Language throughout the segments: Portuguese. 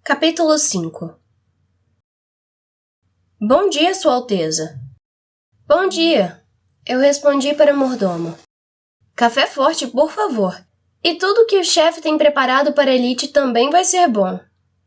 Capítulo 5. Bom dia, Sua Alteza. Bom dia, eu respondi para o mordomo. Café forte, por favor. E tudo que o chefe tem preparado para a elite também vai ser bom.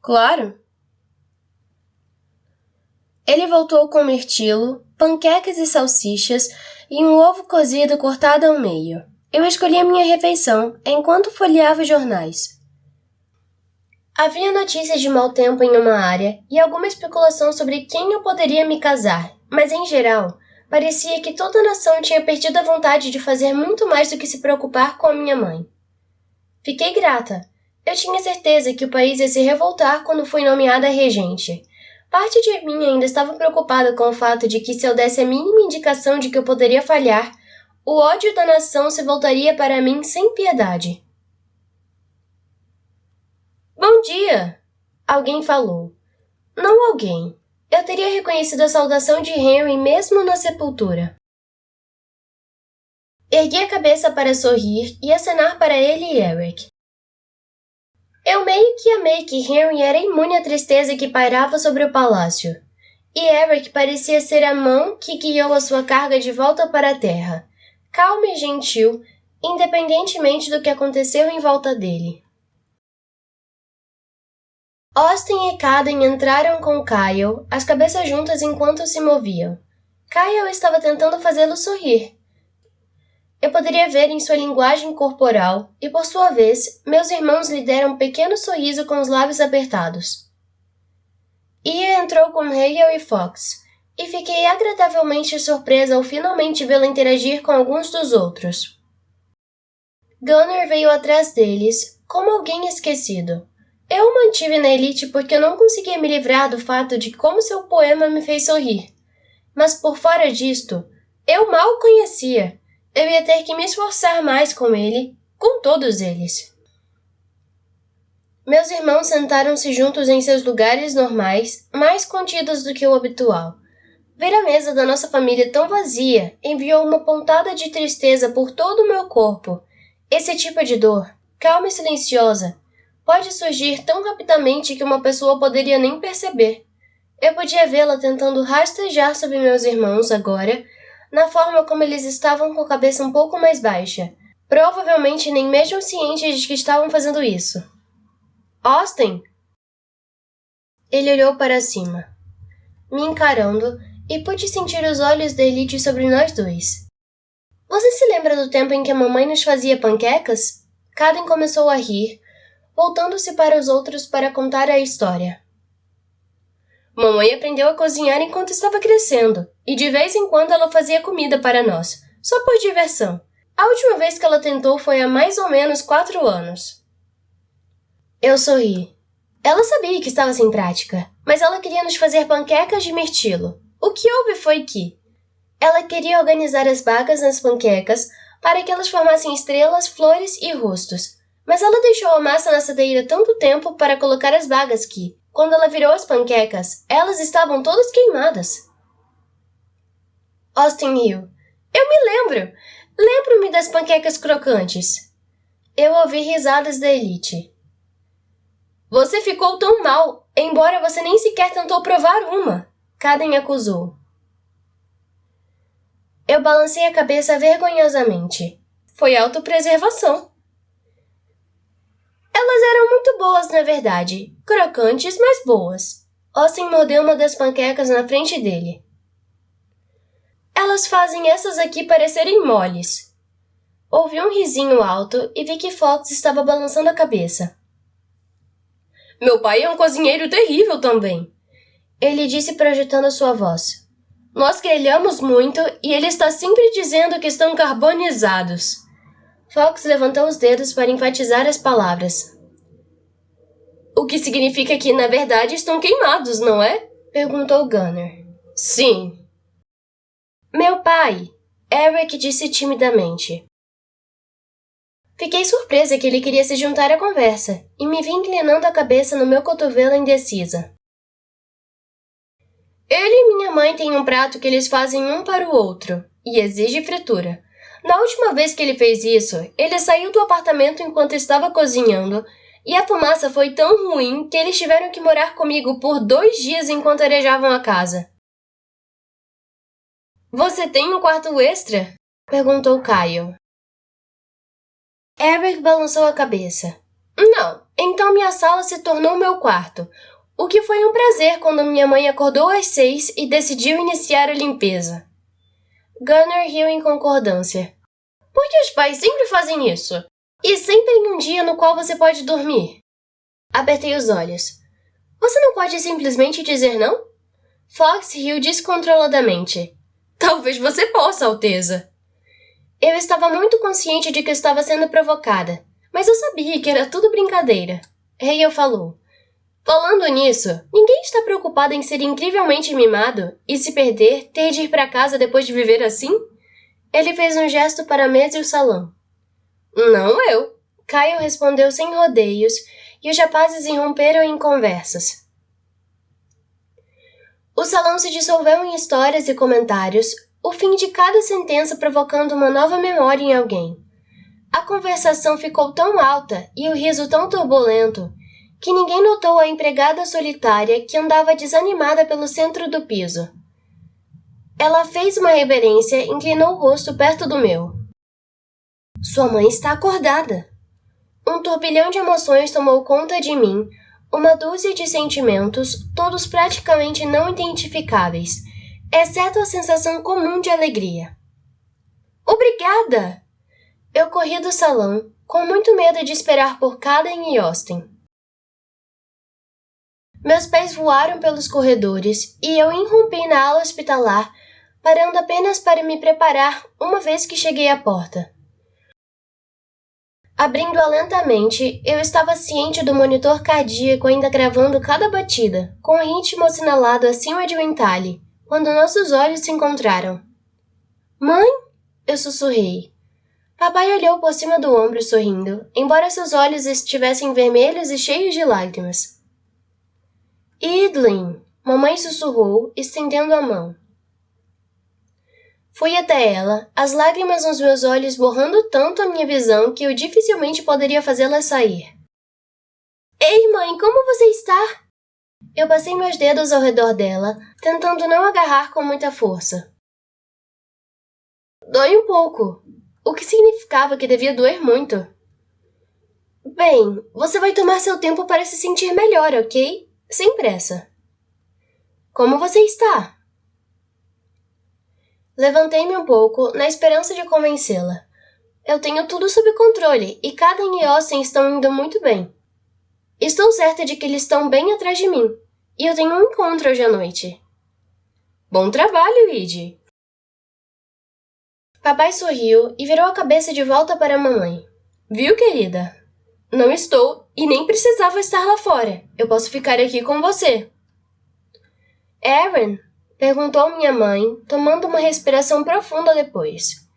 Claro. Ele voltou com mirtilo, panquecas e salsichas e um ovo cozido cortado ao meio. Eu escolhi a minha refeição enquanto folheava os jornais. Havia notícias de mau tempo em uma área e alguma especulação sobre quem eu poderia me casar, mas em geral, parecia que toda a nação tinha perdido a vontade de fazer muito mais do que se preocupar com a minha mãe. Fiquei grata. Eu tinha certeza que o país ia se revoltar quando fui nomeada regente. Parte de mim ainda estava preocupada com o fato de que se eu desse a mínima indicação de que eu poderia falhar, o ódio da nação se voltaria para mim sem piedade. Bom dia! Alguém falou. Não alguém. Eu teria reconhecido a saudação de Henry mesmo na sepultura. Ergui a cabeça para sorrir e acenar para ele e Eric. Eu meio que amei que Henry era imune à tristeza que pairava sobre o palácio. E Eric parecia ser a mão que guiou a sua carga de volta para a terra, calma e gentil, independentemente do que aconteceu em volta dele. Austin e Caden entraram com Kyle, as cabeças juntas enquanto se moviam. Kyle estava tentando fazê-lo sorrir. Eu poderia ver em sua linguagem corporal, e por sua vez, meus irmãos lhe deram um pequeno sorriso com os lábios apertados. Ia entrou com Hale e Fox, e fiquei agradavelmente surpresa ao finalmente vê-la interagir com alguns dos outros. Gunnar veio atrás deles, como alguém esquecido. Eu o mantive na elite porque eu não conseguia me livrar do fato de como seu poema me fez sorrir. Mas por fora disto, eu mal o conhecia. Eu ia ter que me esforçar mais com ele, com todos eles. Meus irmãos sentaram-se juntos em seus lugares normais, mais contidos do que o habitual. Ver a mesa da nossa família tão vazia enviou uma pontada de tristeza por todo o meu corpo. Esse tipo de dor, calma e silenciosa, pode surgir tão rapidamente que uma pessoa poderia nem perceber. Eu podia vê-la tentando rastejar sobre meus irmãos agora, na forma como eles estavam com a cabeça um pouco mais baixa, provavelmente nem mesmo cientes de que estavam fazendo isso. Austin! Ele olhou para cima, me encarando, e pude sentir os olhos da elite sobre nós dois. Você se lembra do tempo em que a mamãe nos fazia panquecas? Caden começou a rir, voltando-se para os outros para contar a história. Mamãe aprendeu a cozinhar enquanto estava crescendo, e de vez em quando ela fazia comida para nós, só por diversão. A última vez que ela tentou foi há mais ou menos 4 anos. Eu sorri. Ela sabia que estava sem prática, mas ela queria nos fazer panquecas de mirtilo. O que houve foi que ela queria organizar as bagas nas panquecas para que elas formassem estrelas, flores e rostos. Mas ela deixou a massa na assadeira tanto tempo para colocar as bagas que, quando ela virou as panquecas, elas estavam todas queimadas. Austin riu. Eu me lembro! Lembro-me das panquecas crocantes. Eu ouvi risadas da elite. Você ficou tão mal, embora você nem sequer tentou provar uma, Caden acusou. Eu balancei a cabeça vergonhosamente. Foi autopreservação. Elas eram muito boas, na verdade. Crocantes, mas boas. Austin mordeu uma das panquecas na frente dele. Elas fazem essas aqui parecerem moles. Ouvi um risinho alto e vi que Fox estava balançando a cabeça. Meu pai é um cozinheiro terrível também, ele disse projetando sua voz. Nós grelhamos muito e ele está sempre dizendo que estão carbonizados. Fox levantou os dedos para enfatizar as palavras. O que significa que, na verdade, estão queimados, não é? Perguntou Gunnar. Sim. Meu pai, Eric disse timidamente. Fiquei surpresa que ele queria se juntar à conversa, e me vi inclinando a cabeça no meu cotovelo indecisa. Ele e minha mãe têm um prato que eles fazem um para o outro, e exige fritura. Na última vez que ele fez isso, ele saiu do apartamento enquanto estava cozinhando E a fumaça foi tão ruim que eles tiveram que morar comigo por 2 dias enquanto arejavam a casa. Você tem um quarto extra? Perguntou Kyle. Eric balançou a cabeça. Não, então minha sala se tornou meu quarto, o que foi um prazer quando minha mãe acordou às 6 e decidiu iniciar a limpeza. Gunnar riu em concordância. Por que os pais sempre fazem isso? E sempre em um dia no qual você pode dormir? Apertei os olhos. Você não pode simplesmente dizer não? Fox riu descontroladamente. Talvez você possa, Alteza. Eu estava muito consciente de que estava sendo provocada, mas eu sabia que era tudo brincadeira. Hale falou. Falando nisso, ninguém está preocupado em ser incrivelmente mimado e, se perder, ter de ir para casa depois de viver assim? Ele fez um gesto para a mesa e o salão. Não eu, Kyle respondeu sem rodeios, e os rapazes irromperam em conversas. O salão se dissolveu em histórias e comentários, o fim de cada sentença provocando uma nova memória em alguém. A conversação ficou tão alta e o riso tão turbulento que ninguém notou a empregada solitária que andava desanimada pelo centro do piso. Ela fez uma reverência e inclinou o rosto perto do meu. Sua mãe está acordada. Um turbilhão de emoções tomou conta de mim, uma dúzia de sentimentos, todos praticamente não identificáveis, exceto a sensação comum de alegria. Obrigada! Eu corri do salão, com muito medo de esperar por Caden e Austin. Meus pés voaram pelos corredores e eu irrompi na ala hospitalar, parando apenas para me preparar uma vez que cheguei à porta. Abrindo-a lentamente, eu estava ciente do monitor cardíaco ainda gravando cada batida, com o ritmo assinalado acima de um entalhe, quando nossos olhos se encontraram. Mãe? Eu sussurrei. Papai olhou por cima do ombro sorrindo, embora seus olhos estivessem vermelhos e cheios de lágrimas. Idlin, mamãe sussurrou, estendendo a mão. Fui até ela, as lágrimas nos meus olhos borrando tanto a minha visão que eu dificilmente poderia fazê-las sair. Ei, mãe, como você está? Eu passei meus dedos ao redor dela, tentando não agarrar com muita força. Dói um pouco, o que significava que devia doer muito. Bem, você vai tomar seu tempo para se sentir melhor, ok? Sem pressa. Como você está? Levantei-me um pouco, na esperança de convencê-la. Eu tenho tudo sob controle e Caden e Austin estão indo muito bem. Estou certa de que eles estão bem atrás de mim, e eu tenho um encontro hoje à noite. Bom trabalho, Id. Papai sorriu e virou a cabeça de volta para a mamãe. Viu, querida? Não estou e nem precisava estar lá fora. Eu posso ficar aqui com você. Aaron? Perguntou minha mãe, tomando uma respiração profunda depois.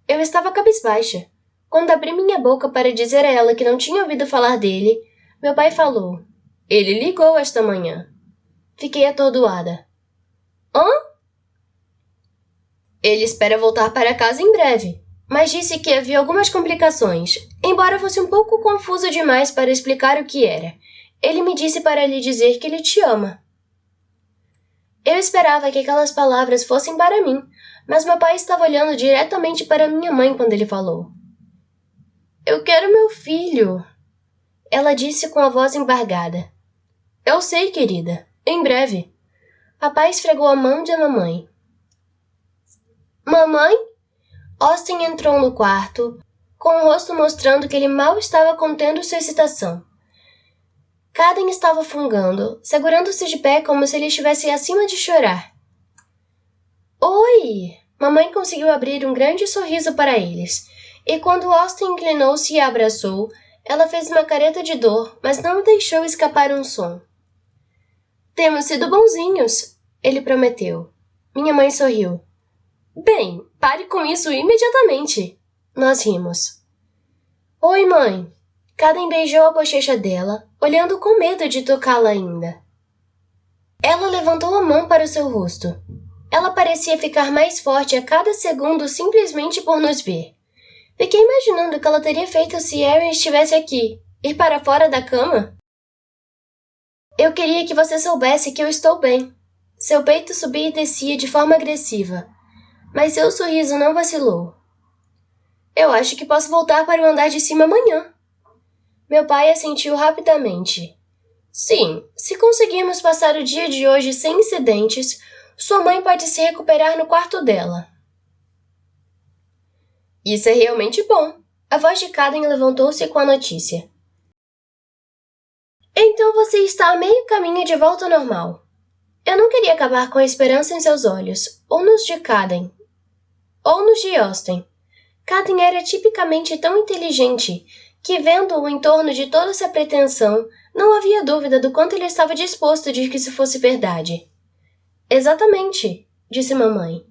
Eu estava cabisbaixa. Quando abri minha boca para dizer a ela que não tinha ouvido falar dele, meu pai falou. Ele ligou esta manhã. Fiquei atordoada. Hã? Ele espera voltar para casa em breve, mas disse que havia algumas complicações, embora fosse um pouco confuso demais para explicar o que era. Ele me disse para lhe dizer que ele te ama. Eu esperava que aquelas palavras fossem para mim, mas meu pai estava olhando diretamente para minha mãe quando ele falou. Eu quero meu filho, ela disse com a voz embargada. Eu sei, querida. Em breve. Papai esfregou a mão de mamãe. Mamãe? Austin entrou no quarto, com o rosto mostrando que ele mal estava contendo sua excitação. Caden estava fungando, segurando-se de pé como se ele estivesse acima de chorar. Oi! Mamãe conseguiu abrir um grande sorriso para eles, e quando Austin inclinou-se e a abraçou, ela fez uma careta de dor, mas não deixou escapar um som. Temos sido bonzinhos, ele prometeu. Minha mãe sorriu. Bem, pare com isso imediatamente. Nós rimos. Oi, mãe. Caden beijou a bochecha dela, olhando com medo de tocá-la ainda. Ela levantou a mão para o seu rosto. Ela parecia ficar mais forte a cada segundo simplesmente por nos ver. Fiquei imaginando o que ela teria feito se Aaron estivesse aqui, Ir para fora da cama? Eu queria que você soubesse que eu estou bem. Seu peito subia e descia de forma agressiva, mas seu sorriso não vacilou. Eu acho que posso voltar para o andar de cima amanhã. Meu pai assentiu rapidamente. Sim, se conseguirmos passar o dia de hoje sem incidentes, sua mãe pode se recuperar no quarto dela. Isso é realmente bom. A voz de Kaden levantou-se com a notícia. Então você está a meio caminho de volta ao normal. Eu não queria acabar com a esperança em seus olhos, ou nos de Kaden, ou nos de Austen. Kaden era tipicamente tão inteligente que, vendo-o em torno de toda essa pretensão, não havia dúvida do quanto ele estava disposto de que isso fosse verdade. Exatamente, disse mamãe.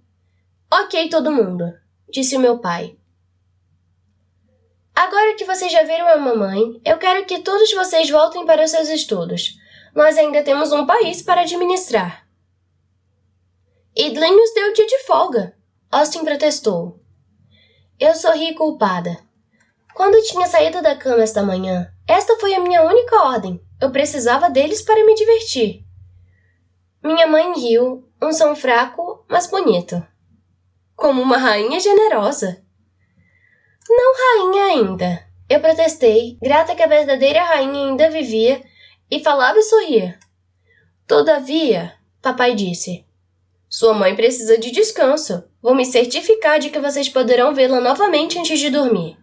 Ok, todo mundo, disse o meu pai. Agora que vocês já viram a mamãe, eu quero que todos vocês voltem para os seus estudos. Nós ainda temos um país para administrar. Idlin nos deu dia de folga, Austen protestou. Eu sorri culpada. Quando tinha saído da cama esta manhã, esta foi a minha única ordem. Eu precisava deles para me divertir. Minha mãe riu, um som fraco, mas bonito. Como uma rainha generosa. Não rainha ainda. Eu protestei, grata que a verdadeira rainha ainda vivia e falava e sorria. Todavia, papai disse, sua mãe precisa de descanso. Vou me certificar de que vocês poderão vê-la novamente antes de dormir.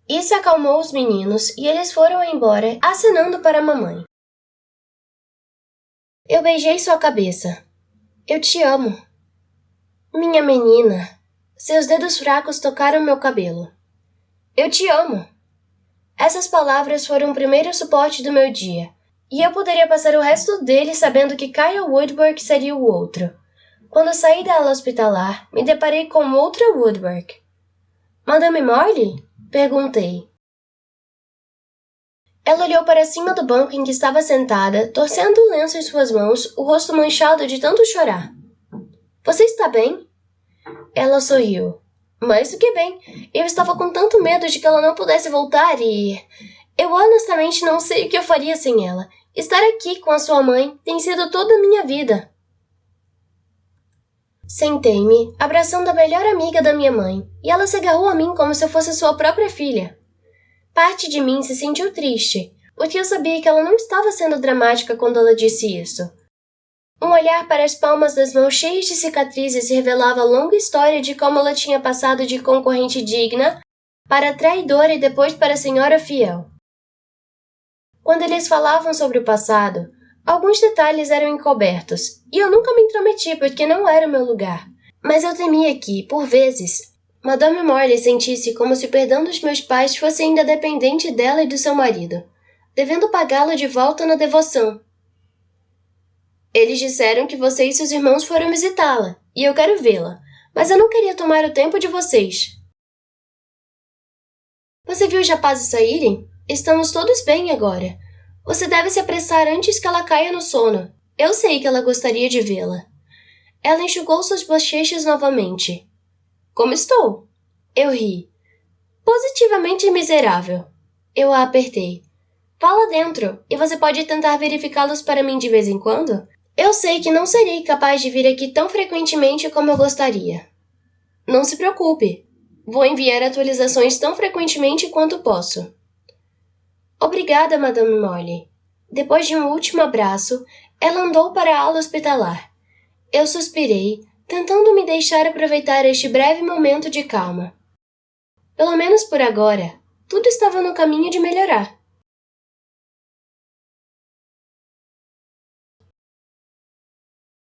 Isso acalmou os meninos e eles foram embora, acenando para a mamãe. Eu beijei sua cabeça. Eu te amo. Minha menina. Seus dedos fracos tocaram meu cabelo. Eu te amo. Essas palavras foram o primeiro suporte do meu dia, e eu poderia passar o resto dele sabendo que Kyle Woodburn seria o outro. Quando saí da ala hospitalar, me deparei com outra Woodburn. Madame Morley? Perguntei. Ela olhou para cima do banco em que estava sentada, torcendo o lenço em suas mãos, o rosto manchado de tanto chorar. Você está bem? Ela sorriu. Mais do que bem. Eu estava com tanto medo de que ela não pudesse voltar e... Eu honestamente não sei o que eu faria sem ela. Estar aqui com a sua mãe tem sido toda a minha vida. Sentei-me, abraçando a melhor amiga da minha mãe, e ela se agarrou a mim como se eu fosse sua própria filha. Parte de mim se sentiu triste, porque eu sabia que ela não estava sendo dramática quando ela disse isso. Um olhar para as palmas das mãos cheias de cicatrizes revelava a longa história de como ela tinha passado de concorrente digna para traidora e depois para senhora fiel. Quando eles falavam sobre o passado, alguns detalhes eram encobertos, e eu nunca me intrometi porque não era o meu lugar. Mas eu temia que, por vezes, Madame Morley sentisse como se o perdão dos meus pais fosse ainda dependente dela e do seu marido, devendo pagá-lo de volta na devoção. Eles disseram que você e seus irmãos foram visitá-la, e eu quero vê-la, mas eu não queria tomar o tempo de vocês. Você viu os rapazes saírem? Estamos todos bem agora. Você deve se apressar antes que ela caia no sono. Eu sei que ela gostaria de vê-la. Ela enxugou suas bochechas novamente. Como estou? Eu ri. Positivamente miserável. Eu a apertei. Vá lá dentro, e você pode tentar verificá-los para mim de vez em quando? Eu sei que não serei capaz de vir aqui tão frequentemente como eu gostaria. Não se preocupe. Vou enviar atualizações tão frequentemente quanto posso. Obrigada, Madame Morley. Depois de um último abraço, ela andou para a ala hospitalar. Eu suspirei, tentando me deixar aproveitar este breve momento de calma. Pelo menos por agora, tudo estava no caminho de melhorar.